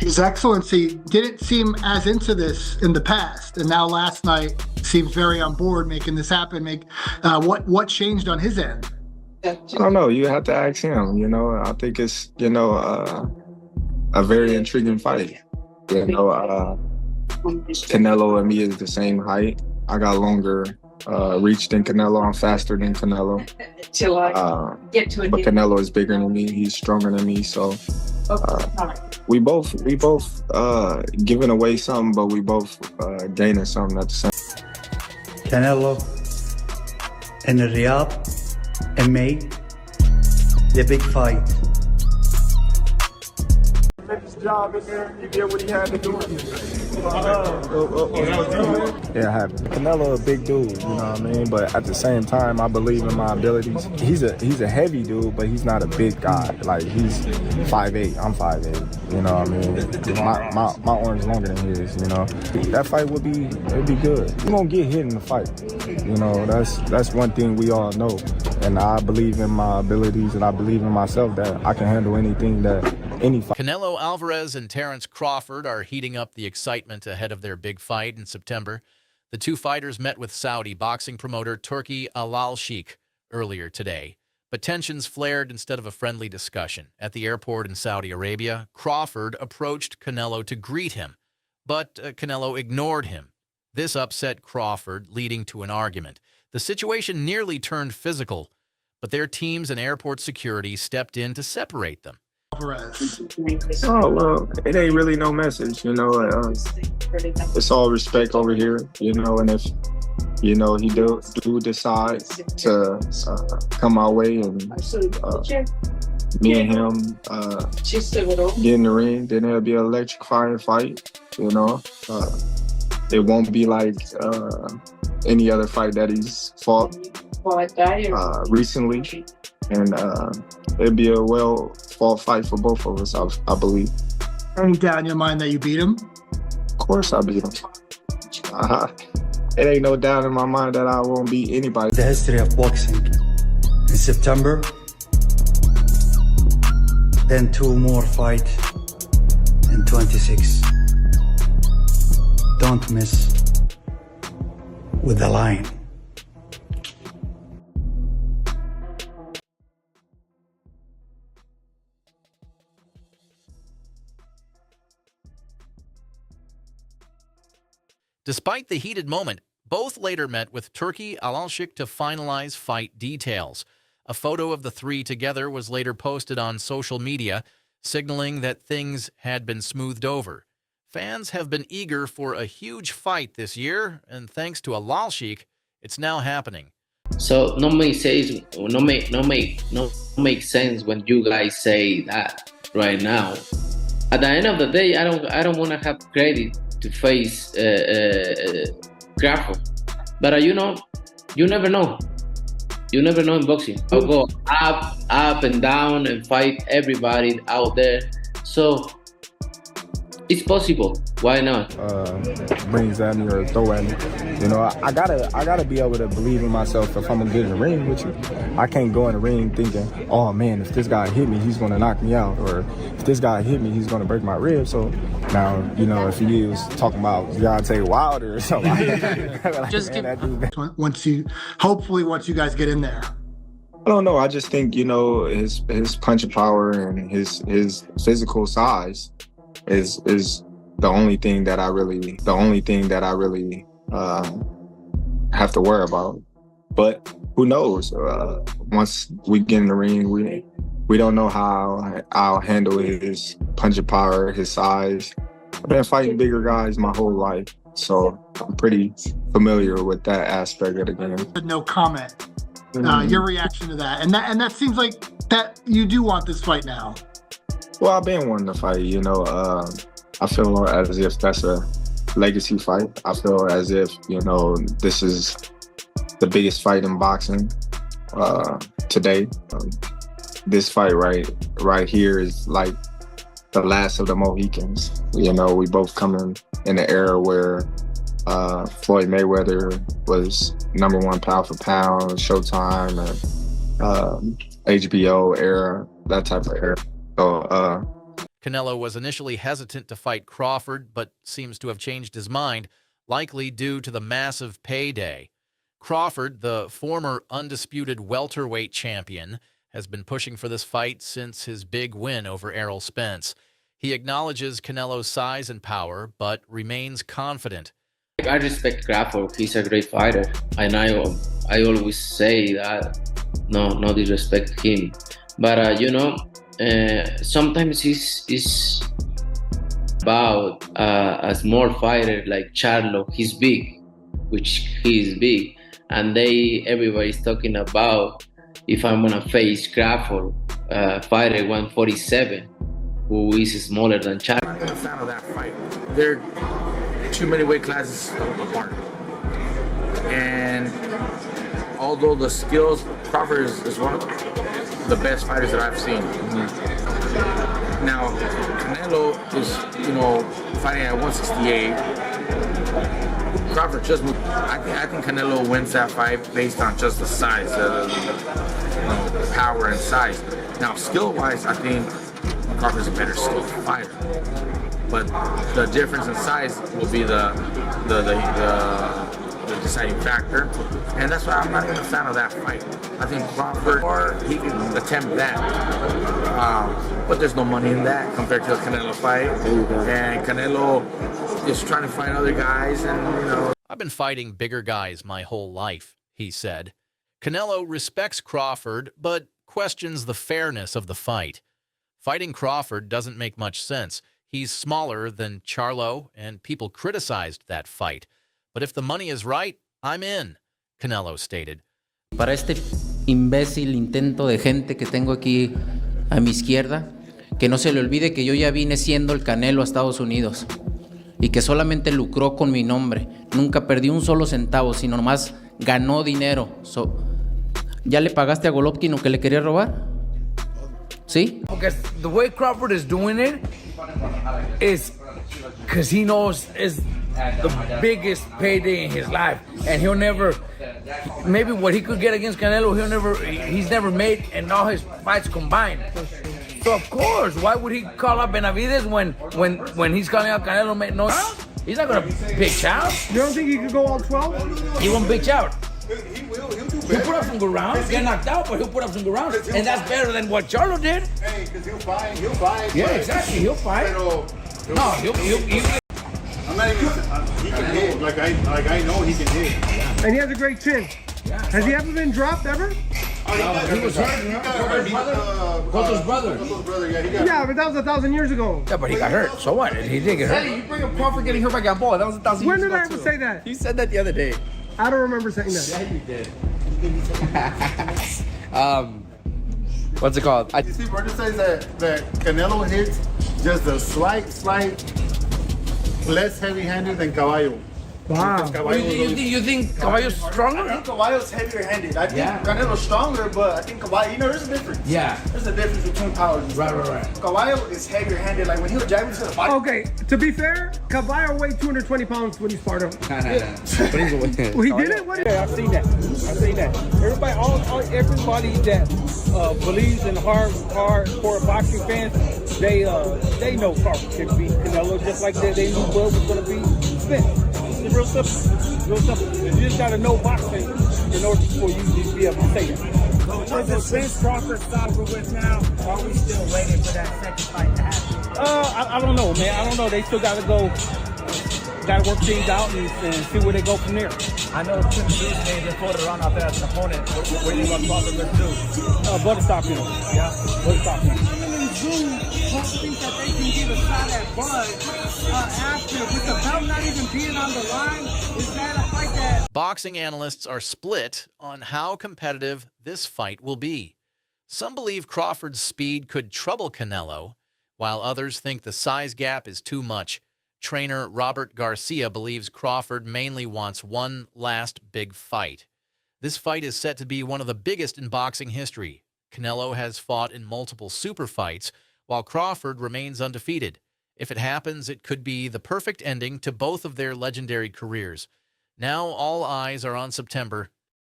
His Excellency didn't seem as into this in the past, and now last night seems very on board making this happen. What changed on his end? I don't know. You have to ask him. I think it's a very intriguing fight. Canelo and me is the same height. I got longer reach than Canelo. I'm faster than Canelo. But Canelo is bigger than me. He's stronger than me. So we both giving away something, but we both gaining something at the same. Canelo in Riyadh in May, the big fight. Job in there, he did what he had to do. Yeah, I have. Canelo a big dude, you know what I mean? But at the same time, I believe in my abilities. He's a heavy dude, but he's not a big guy. Like, he's 5'8", I'm 5'8", you know what I mean? My arm's longer than his, you know? That fight it'd be good. You're gonna get hit in the fight. You know, that's one thing we all know. And I believe in my abilities, and I believe in myself that I can handle anything that any fight. Canelo Alvarez and Terence Crawford are heating up the excitement ahead of their big fight in September. The two fighters met with Saudi boxing promoter Turki Alalshikh earlier today, but tensions flared instead of a friendly discussion. At the airport in Saudi Arabia, Crawford approached Canelo to greet him, but Canelo ignored him. This upset Crawford, leading to an argument. The situation nearly turned physical, but their teams and airport security stepped in to separate them. Oh, well, it ain't really no message, it's all respect over here, and if, he do decide to come our way and me and him get in the ring, then it'll be an electrifying fight, it won't be like any other fight that he's fought recently. And it'd be a well-fought fight for both of us, I believe. Any doubt in your mind that you beat him? Of course I beat him. It ain't no doubt in my mind that I won't beat anybody. The history of boxing. In September, then 2 more fights in 26. Don't miss with the line. Despite the heated moment, both later met with Turki Alalshikh to finalize fight details. A photo of the three together was later posted on social media, signaling that things had been smoothed over. Fans have been eager for a huge fight this year, and thanks to Alalshikh, it's now happening. So no make sense when you guys say that right now. At the end of the day, I don't want to have credit to face Crawford, but you never know. You never know in boxing. I'll go up and down and fight everybody out there. So it's possible. Why not? Brings at me or throw at me. I gotta be able to believe in myself if I'm gonna get in the ring with you. I can't go in the ring thinking, oh man, if this guy hit me, he's gonna knock me out, or if this guy hit me, he's gonna break my ribs. So now, if he was talking about Deontay Wilder or something, once you guys get in there. I don't know. I just think his punching power and his physical size is the only thing that I really have to worry about. But who knows? Once we get in the ring, we don't know how I'll handle his punching power, his size. I've been fighting bigger guys my whole life, so I'm pretty familiar with that aspect of the game. No comment. Your reaction to that, and that seems like that you do want this fight now. Well, I've been wanting to fight. I feel as if that's a legacy fight. I feel as if this is the biggest fight in boxing today. This fight right here is like the last of the Mohicans. We both come in the era where Floyd Mayweather was #1 pound for pound, Showtime, and HBO era, that type of era. So Canelo was initially hesitant to fight Crawford, but seems to have changed his mind, likely due to the massive payday. Crawford, the former undisputed welterweight champion, has been pushing for this fight since his big win over Errol Spence. He acknowledges Canelo's size and power, but remains confident. I respect Crawford. He's a great fighter, and I always say that. No disrespect him, but sometimes he's about a small fighter like Charlo. He's big, which he is big, and everybody's talking about if I'm gonna face Crawford, fighter 147, who is smaller than Charlo. I'm not a fan of that fight. They're too many weight classes apart, and although the skills, Crawford is one of the best fighters that I've seen. Now, Canelo is, fighting at 168. Crawford just moved. I think Canelo wins that fight based on just the size, power and size. Now, skill-wise, I think Crawford's a better skilled fighter. But the difference in size will be the deciding factor, and that's why I'm not even a fan of that fight. I think Crawford, or he can attempt that, but there's no money in that compared to a Canelo fight. And Canelo is trying to find other guys, and I've been fighting bigger guys my whole life, he said. Canelo respects Crawford, but questions the fairness of the fight. Fighting Crawford doesn't make much sense. He's smaller than Charlo, and people criticized that fight. But if the money is right, I'm in, Canelo stated. Para este imbécil intento de gente que tengo aquí a mi izquierda, que no se le olvide que yo ya vine siendo el Canelo a Estados Unidos y que solamente lucró con mi nombre. Nunca perdí un solo centavo, sino nomás ganó dinero. ¿Ya le pagaste a Golovkin lo que le quería robar? ¿Sí? Because the way Crawford is doing it is because he knows it's the biggest payday in his life, and he'll never, maybe what he could get against Canelo, he's never made in all his fights combined. So of course, why would he call out Benavidez when he's calling out Canelo? No, he's not gonna pitch out. You don't think he could go all 12? He won't pitch out. He'll put up some good rounds, get knocked out, but he'll put up some good rounds, and that's better than what Charlo did. Hey, because he'll fight. Yeah, exactly, he'll fight. No, he'll I'm not even. He can hit. Like I know he can hit. And he has a great chin. Yeah, has he ever been dropped ever? He was hurt. Cotto's brother. Yeah, but that was 1,000 years ago. Yeah, but he got hurt. So what? He did get hurt. Hey, you bring up Crawford getting hurt by Gamboa. That was 1,000 years ago. When did I ever say that? You said that the other day. I don't remember saying that. Yeah, you did. What's it called? You see, Roger says that Canelo hits just a slight less heavy-handed than Caballo. Wow. You think Caballo's stronger? I think Caballo's heavier-handed. I think Canelo's stronger, but I think Caballo, there's a difference. Yeah. There's a difference between powers. Right. Caballo is heavier-handed. Like, when he'll jab into the body. Okay, to be fair, Caballo weighed 220 pounds when he sparred him. But he's a winner. Well, he did it? Yeah, I've seen that. Everybody that believes in hardcore boxing fans, they know Crawford can beat Canelo just like they knew Bud was going to beat Spence. It's real simple. You just got to know boxing in order for you to be able to say that. Is the Spence Crawford over with now? Or are we still waiting for that second fight to happen? I don't know, man. I don't know. They still got to work things out and see where they go from there. I know Tim Zeus made the photo run out there as an opponent. What do you think about Crawford with Zeus? Butterstop, Yeah? Butterstop. Think that they can give a shot at Bud after, with the belt not even being on the line? Is that a fight that... Boxing analysts are split on how competitive this fight will be. Some believe Crawford's speed could trouble Canelo, while others think the size gap is too much. Trainer Robert Garcia believes Crawford mainly wants one last big fight. This fight is set to be one of the biggest in boxing history. Canelo has fought in multiple super fights, while Crawford remains undefeated. If it happens, it could be the perfect ending to both of their legendary careers. Now all eyes are on September